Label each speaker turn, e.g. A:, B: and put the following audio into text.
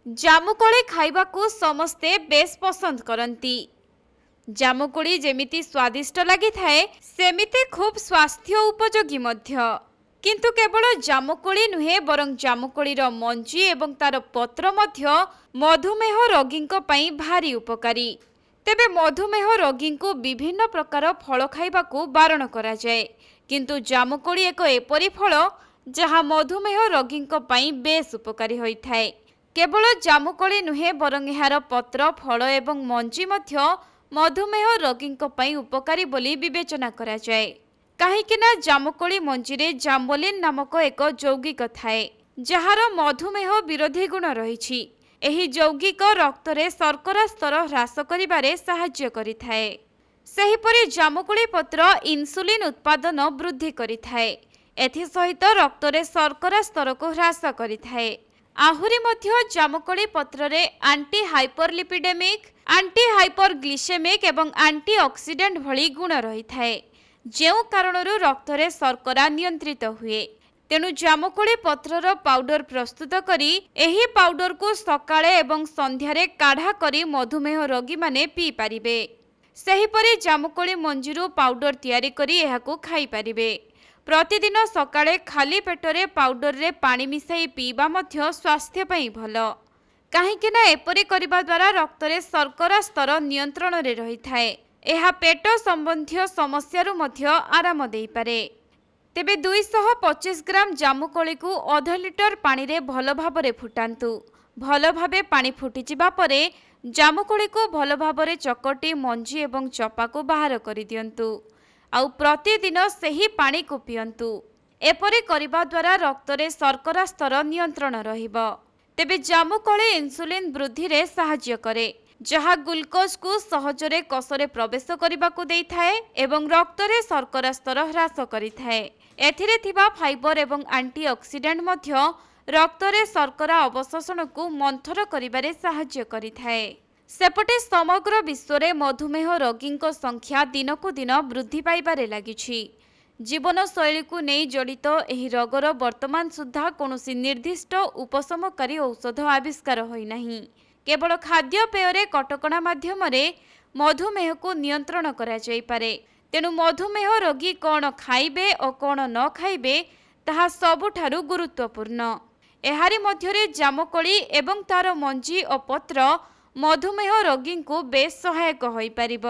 A: ଜାମୁକୋଳି ଖାଇବାକୁ ସମସ୍ତେ ବେଶ ପସନ୍ଦ କରନ୍ତି। ଜାମୁକୋଳି ଯେମିତି ସ୍ୱାଦିଷ୍ଟ ଲାଗିଥାଏ ସେମିତି ଖୁବ୍ ସ୍ୱାସ୍ଥ୍ୟ ଉପଯୋଗୀ ମଧ୍ୟ। କିନ୍ତୁ କେବଳ ଜାମୁକୋଳି ନୁହେଁ, ବରଂ ଜାମୁକୋଳିର ମଞ୍ଜି ଏବଂ ତାର ପତ୍ର ମଧ୍ୟ ମଧୁମେହ ରୋଗୀଙ୍କ ପାଇଁ ଭାରି ଉପକାରୀ। ତେବେ ମଧୁମେହ ରୋଗୀଙ୍କୁ ବିଭିନ୍ନ ପ୍ରକାର ଫଳ ଖାଇବାକୁ ବାରଣ କରାଯାଏ, କିନ୍ତୁ ଜାମୁକୋଳି ଏକ ଏପରି ଫଳ ଯାହା ମଧୁମେହ ରୋଗୀଙ୍କ ପାଇଁ ବେଶ ଉପକାରୀ ହୋଇଥାଏ। କେବଳ ଜାମୁକୋଳି ନୁହେଁ, ବରଂ ଏହାର ପତ୍ର, ଫଳ ଏବଂ ମଞ୍ଜି ମଧ୍ୟ ମଧୁମେହ ରୋଗୀଙ୍କ ପାଇଁ ଉପକାରୀ ବୋଲି ବିବେଚନା କରାଯାଏ। କାହିଁକି ନା ଜାମୁକୋଳି ମଞ୍ଜିରେ ଜାମ୍ବୋଲିନ୍ ନାମକ ଏକ ଯୌଗିକ ଥାଏ, ଯାହାର ମଧୁମେହ ବିରୋଧୀ ଗୁଣ ରହିଛି। ଏହି ଯୌଗିକ ରକ୍ତରେ ଶର୍କରା ସ୍ତର ହ୍ରାସ କରିବାରେ ସାହାଯ୍ୟ କରିଥାଏ। ସେହିପରି ଜାମୁକୋଳି ପତ୍ର ଇନ୍ସୁଲିନ୍ ଉତ୍ପାଦନ ବୃଦ୍ଧି କରିଥାଏ। ଏଥିସହିତ ରକ୍ତରେ ଶର୍କରା ସ୍ତରକୁ ହ୍ରାସ କରିଥାଏ। ଆହୁରି ମଧ୍ୟ ଜାମୁକୋଳି ପତ୍ରରେ ଆଣ୍ଟି ହାଇପରଲିପିଡେମିକ୍, ଆଣ୍ଟି ହାଇପରଗ୍ଲିସେମିକ୍ ଏବଂ ଆଣ୍ଟି ଅକ୍ସିଡେଣ୍ଟ ଭଳି ଗୁଣ ରହିଥାଏ, ଯେଉଁ କାରଣରୁ ରକ୍ତରେ ଶର୍କରା ନିୟନ୍ତ୍ରିତ ହୁଏ। ତେଣୁ ଜାମୁକୋଳି ପତ୍ରର ପାଉଡର ପ୍ରସ୍ତୁତ କରି ଏହି ପାଉଡରକୁ ସକାଳେ ଏବଂ ସନ୍ଧ୍ୟାରେ କାଢ଼ା କରି ମଧୁମେହ ରୋଗୀମାନେ ପିଇପାରିବେ। ସେହିପରି ଜାମୁକୋଳି ମଞ୍ଜିରୁ ପାଉଡର ତିଆରି କରି ଏହାକୁ ଖାଇପାରିବେ। ପ୍ରତିଦିନ ସକାଳେ ଖାଲି ପେଟରେ ପାଉଡରରେ ପାଣି ମିଶାଇ ପିଇବା ମଧ୍ୟ ସ୍ୱାସ୍ଥ୍ୟ ପାଇଁ ଭଲ। କାହିଁକି ନା ଏପରି କରିବା ଦ୍ୱାରା ରକ୍ତରେ ଶର୍କରା ସ୍ତର ନିୟନ୍ତ୍ରଣରେ ରହିଥାଏ। ଏହା ପେଟ ସମ୍ବନ୍ଧୀୟ ସମସ୍ୟାରୁ ମଧ୍ୟ ଆରାମ ଦେଇପାରେ। ତେବେ 225 ଗ୍ରାମ ଜାମୁକୋଳିକୁ ଅଧ ଲିଟର ପାଣିରେ ଭଲ ଭାବରେ ଫୁଟାନ୍ତୁ। ଭଲ ଭାବେ ପାଣି ଫୁଟିଯିବା ପରେ ଜାମୁକୋଳିକୁ ଭଲ ଭାବରେ ଚକଟି ମଞ୍ଜି ଏବଂ ଚୋପାକୁ ବାହାର କରିଦିଅନ୍ତୁ। ଆଉ ପ୍ରତିଦିନ ସେହି ପାଣିକୁ ପିଅନ୍ତୁ। ଏପରି କରିବା ଦ୍ୱାରା ରକ୍ତରେ ଶର୍କରା ସ୍ତର ନିୟନ୍ତ୍ରଣ ରହିବ। ତେବେ ଜାମୁକୋଳି ଇନ୍ସୁଲିନ୍ ବୃଦ୍ଧିରେ ସାହାଯ୍ୟ କରେ, ଯାହା ଗ୍ଲୁକୋଜକୁ ସହଜରେ କୋଷରେ ପ୍ରବେଶ କରିବାକୁ ଦେଇଥାଏ ଏବଂ ରକ୍ତରେ ଶର୍କରା ସ୍ତର ହ୍ରାସ କରିଥାଏ। ଏଥିରେ ଥିବା ଫାଇବର ଏବଂ ଆଣ୍ଟି ଅକ୍ସିଡେଣ୍ଟ ମଧ୍ୟ ରକ୍ତରେ ଶର୍କରା ଅବଶୋଷଣକୁ ମନ୍ଥର କରିବାରେ ସାହାଯ୍ୟ କରିଥାଏ। ସେପଟେ ସମଗ୍ର ବିଶ୍ୱରେ ମଧୁମେହ ରୋଗୀଙ୍କ ସଂଖ୍ୟା ଦିନକୁ ଦିନ ବୃଦ୍ଧି ପାଇବାରେ ଲାଗିଛି। ଜୀବନଶୈଳୀକୁ ନେଇ ଜଡ଼ିତ ଏହି ରୋଗର ବର୍ତ୍ତମାନ ସୁଦ୍ଧା କୌଣସି ନିର୍ଦ୍ଦିଷ୍ଟ ଉପଶମକାରୀ ଔଷଧ ଆବିଷ୍କାର ହୋଇନାହିଁ। କେବଳ ଖାଦ୍ୟପେୟରେ କଟକଣା ମାଧ୍ୟମରେ ମଧୁମେହକୁ ନିୟନ୍ତ୍ରଣ କରାଯାଇପାରେ। ତେଣୁ ମଧୁମେହ ରୋଗୀ କ'ଣ ଖାଇବେ ଓ କ'ଣ ନ ଖାଇବେ ତାହା ସବୁଠାରୁ ଗୁରୁତ୍ୱପୂର୍ଣ୍ଣ। ଏହାରି ମଧ୍ୟରେ ଜାମୁକୋଳି ଏବଂ ତାର ମଞ୍ଜି ଓ ପତ୍ର ମଧୁମେହ ରୋଗୀଙ୍କୁ ବେଶ ସହାୟକ ହୋଇପାରିବ।